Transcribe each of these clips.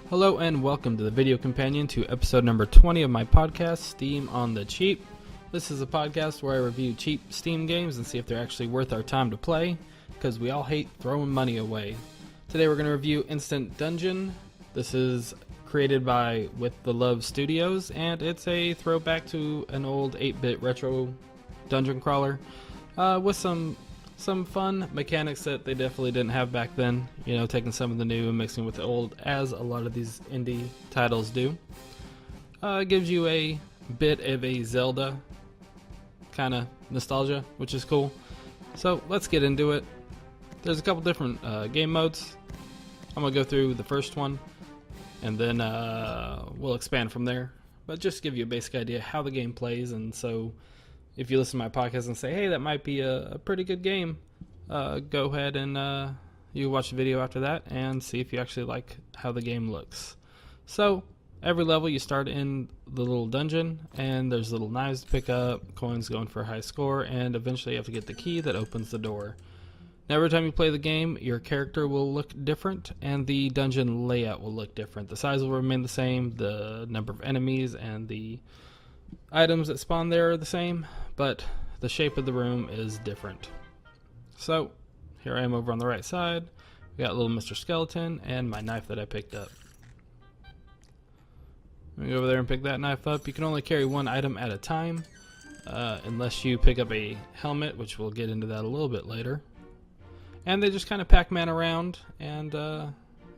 Hello and welcome to the video companion to episode number 20 of my podcast, Steam on the Cheap. This is a podcast where I review cheap Steam games and see if they're actually worth our time to play, because we all hate throwing money away. Today we're going to review Instant Dungeon. This is created by With the Love Studios, and it's a throwback to an old 8-bit retro dungeon crawler with some fun mechanics that they definitely didn't have back then. You know, taking some of the new and mixing with the old, as a lot of these indie titles do. It gives you a bit of a Zelda kind of nostalgia, which is cool. So let's get into it. There's a couple different game modes. I'm going to go through the first one, and then we'll expand from there. But just to give you a basic idea how the game plays, and so if you listen to my podcast and say, hey, that might be a pretty good game, go ahead and you watch the video after that and see if you actually like how the game looks. So every level you start in the little dungeon, and there's little knives to pick up, coins going for a high score, and eventually you have to get the key that opens the door. Now every time you play the game, your character will look different, and the dungeon layout will look different. The size will remain the same, the number of enemies and the items that spawn there are the same, but the shape of the room is different. So here I am over on the right side. We got little Mr. Skeleton and my knife that I picked up. Let me go over there and pick that knife up. You can only carry one item at a time, unless you pick up a helmet, which we'll get into that a little bit later. And they just kind of Pac-Man around, and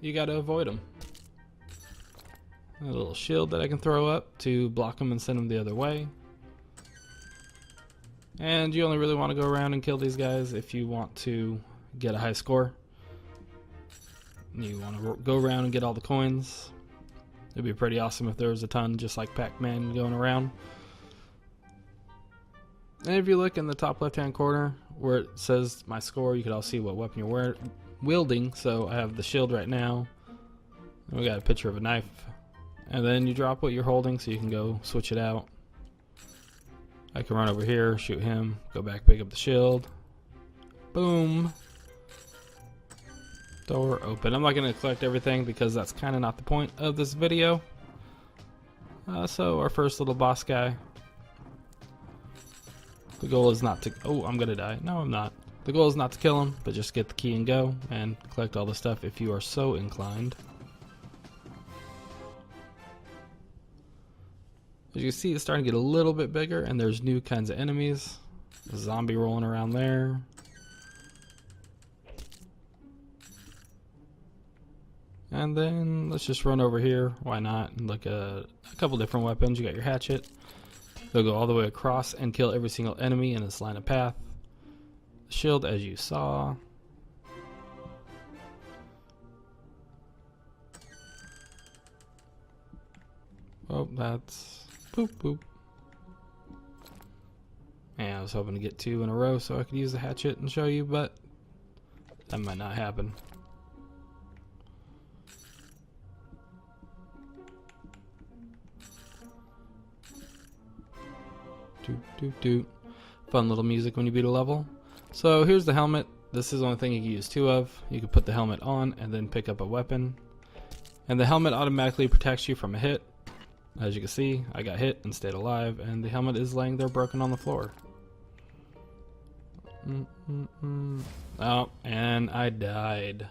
you got to avoid them. A little shield that I can throw up to block them and send them the other way. And you only really want to go around and kill these guys if you want to get a high score. You want to go around and get all the coins. It'd be pretty awesome if there was a ton, just like Pac-Man, going around. And if you look in the top left-hand corner where it says my score, you can all see what weapon you're wielding. So I have the shield right now. And we got a picture of a knife. And then you drop what you're holding so you can go switch it out. I can run over here, shoot him, go back, pick up the shield. Boom. Door open. I'm not going to collect everything because that's kind of not the point of this video. So our first little boss guy. The goal is not to... Oh, I'm going to die. No, I'm not. The goal is not to kill him, but just get the key and go and collect all the stuff if you are so inclined. As you can see, it's starting to get a little bit bigger, and there's new kinds of enemies. A zombie rolling around there. And then let's just run over here. Why not? And look at a couple different weapons. You got your hatchet. They'll go all the way across and kill every single enemy in this line of path. The shield, as you saw. Oh, that's... Boop, boop. And I was hoping to get 2 in a row so I could use the hatchet and show you, but that might not happen. Doot, doot, doot. Fun little music when you beat a level. So here's the helmet. This is the only thing you can use 2 of. You can put the helmet on and then pick up a weapon. And the helmet automatically protects you from a hit. As you can see, I got hit and stayed alive, and the helmet is laying there broken on the floor. Oh, and I died.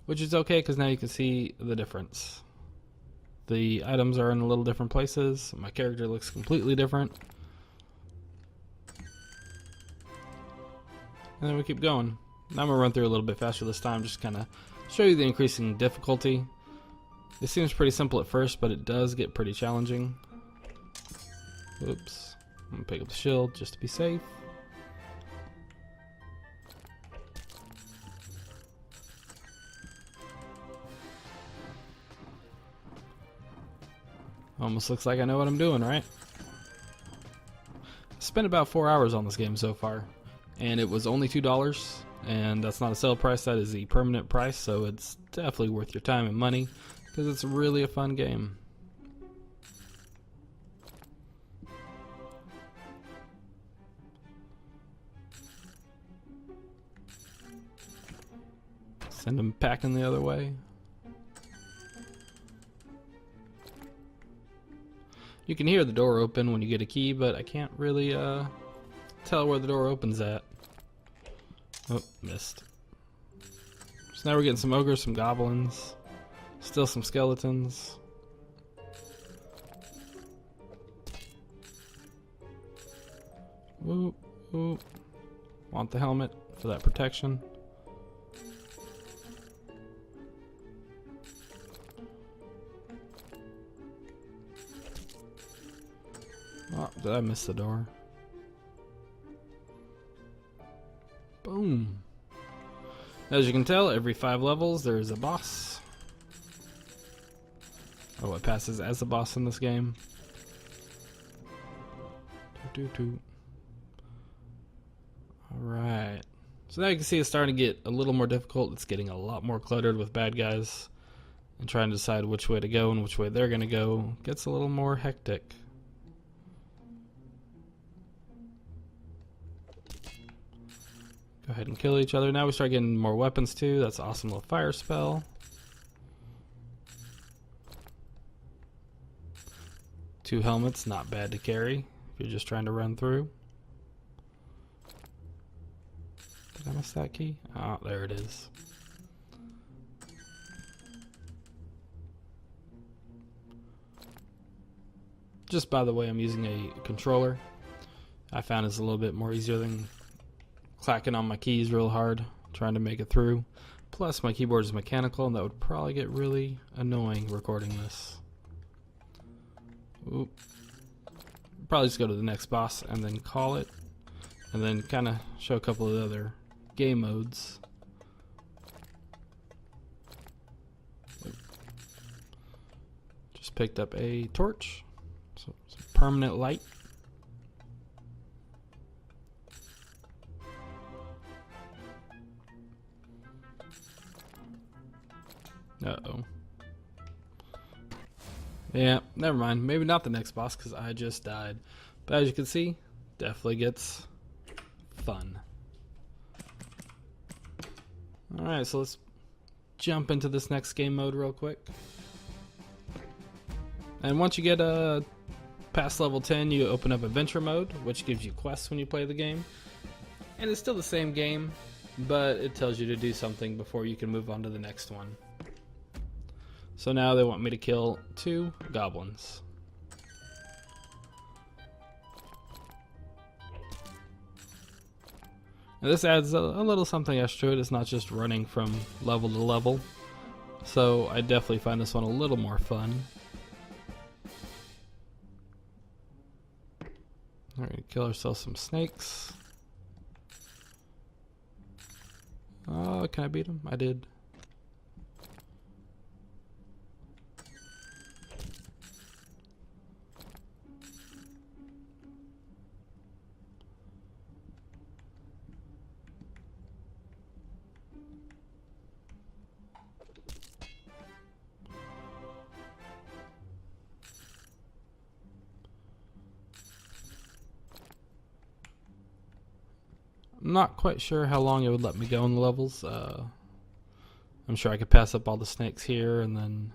Which is okay, because now you can see the difference. The items are in a little different places. My character looks completely different. And then we keep going. Now I'm going to run through a little bit faster this time, just kind of show you the increasing difficulty. It seems pretty simple at first, but it does get pretty challenging. Oops. I'm going to pick up the shield just to be safe. Almost looks like I know what I'm doing, right? I spent about 4 hours on this game so far, and it was only $2, and that's not a sale price, that is the permanent price, so it's definitely worth your time and money. Because it's really a fun game. Send them packing the other way. You can hear the door open when you get a key, but I can't really tell where the door opens at. Oh, missed. So now we're getting some ogres, some goblins, still some skeletons. Ooh, ooh. Want the helmet for that protection. Oh, did I miss the door? Boom. As you can tell, every 5 levels there is a boss. Oh, it passes as a boss in this game. Alright. So now you can see it's starting to get a little more difficult. It's getting a lot more cluttered with bad guys. And trying to decide which way to go and which way they're going to go gets a little more hectic. Go ahead and kill each other. Now we start getting more weapons too. That's an awesome little fire spell. 2 helmets, not bad to carry if you're just trying to run through. Did I miss that key? Oh, there it is. Just by the way, I'm using a controller. I found it's a little bit more easier than clacking on my keys real hard, trying to make it through. Plus, my keyboard is mechanical, and that would probably get really annoying recording this. Oop. Probably just go to the next boss and then call it, and then kind of show a couple of the other game modes. Just picked up a torch, so some permanent light. Uh-oh. Yeah, never mind. Maybe not the next boss because I just died. But as you can see, definitely gets fun. Alright, so let's jump into this next game mode real quick. And once you get past level 10, you open up adventure mode, which gives you quests when you play the game. And it's still the same game, but it tells you to do something before you can move on to the next one. So now they want me to kill 2 goblins. Now this adds a little something extra to it. It's not just running from level to level. So I definitely find this one a little more fun. Alright, kill ourselves some snakes. Oh, can I beat him? I did. I'm not quite sure how long it would let me go in the levels. I'm sure I could pass up all the snakes here and then,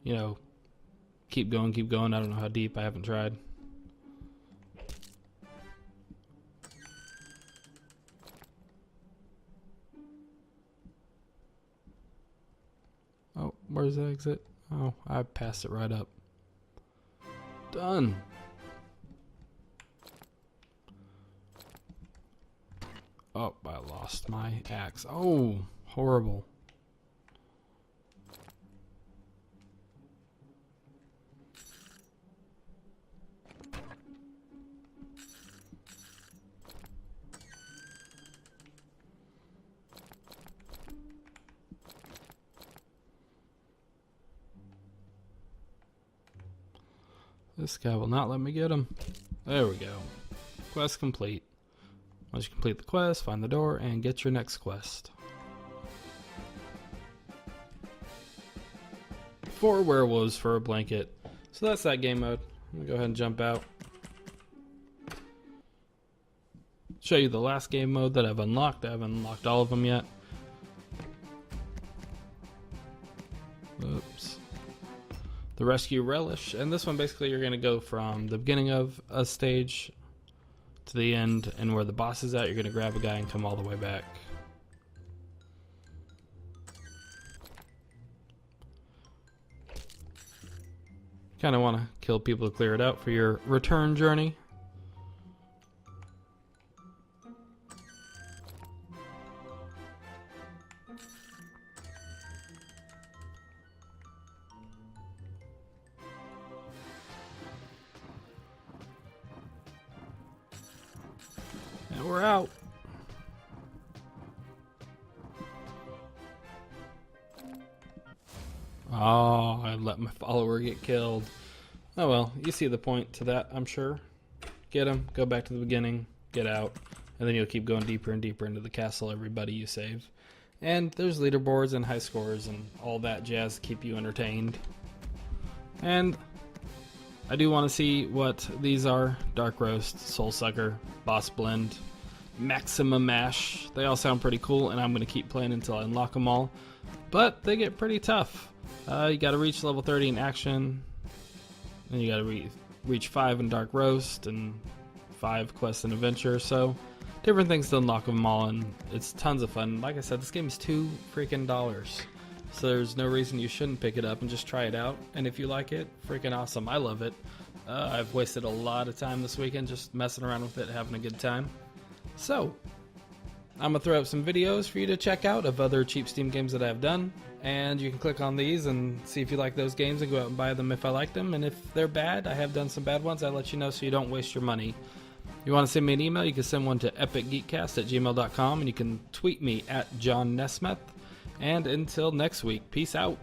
you know, keep going, keep going. I don't know how deep. I haven't tried. Oh, where's the exit? Oh, I passed it right up. Done. Oh, I lost my axe. Oh, horrible. This guy will not let me get him. There we go. Quest complete. Once you complete the quest, find the door, and get your next quest. 4 werewolves for a blanket. So that's that game mode. I'm gonna go ahead and jump out. Show you the last game mode that I've unlocked. I haven't unlocked all of them yet. Oops. the Rescue Relish. And this one, basically, you're going to go from the beginning of a stage to the end, and where the boss is at, you're going to grab a guy and come all the way back. Kind of want to kill people to clear it out for your return journey. And we're out. Oh, I let my follower get killed. Oh well, you see the point to that, I'm sure. Get him, go back to the beginning, get out, and then you'll keep going deeper and deeper into the castle, everybody you save. And there's leaderboards and high scores and all that jazz to keep you entertained. And I do want to see what these are. Dark Roast, Soul Sucker, Boss Blend, Maximum Mash. They all sound pretty cool, and I'm going to keep playing until I unlock them all. But they get pretty tough. You got to reach level 30 in Action, and you got to reach 5 in Dark Roast, and 5 Quests and Adventure. So different things to unlock them all, and it's tons of fun. Like I said, this game is $2 freaking. So there's no reason you shouldn't pick it up and just try it out. And if you like it, freaking awesome. I love it. I've wasted a lot of time this weekend just messing around with it, having a good time. So I'm going to throw up some videos for you to check out of other cheap Steam games that I've done. And you can click on these and see if you like those games and go out and buy them if I like them. And if they're bad, I have done some bad ones, I'll let you know so you don't waste your money. If you want to send me an email, you can send one to epicgeekcast@gmail.com, and you can tweet me at John Nesmith. And until next week, peace out.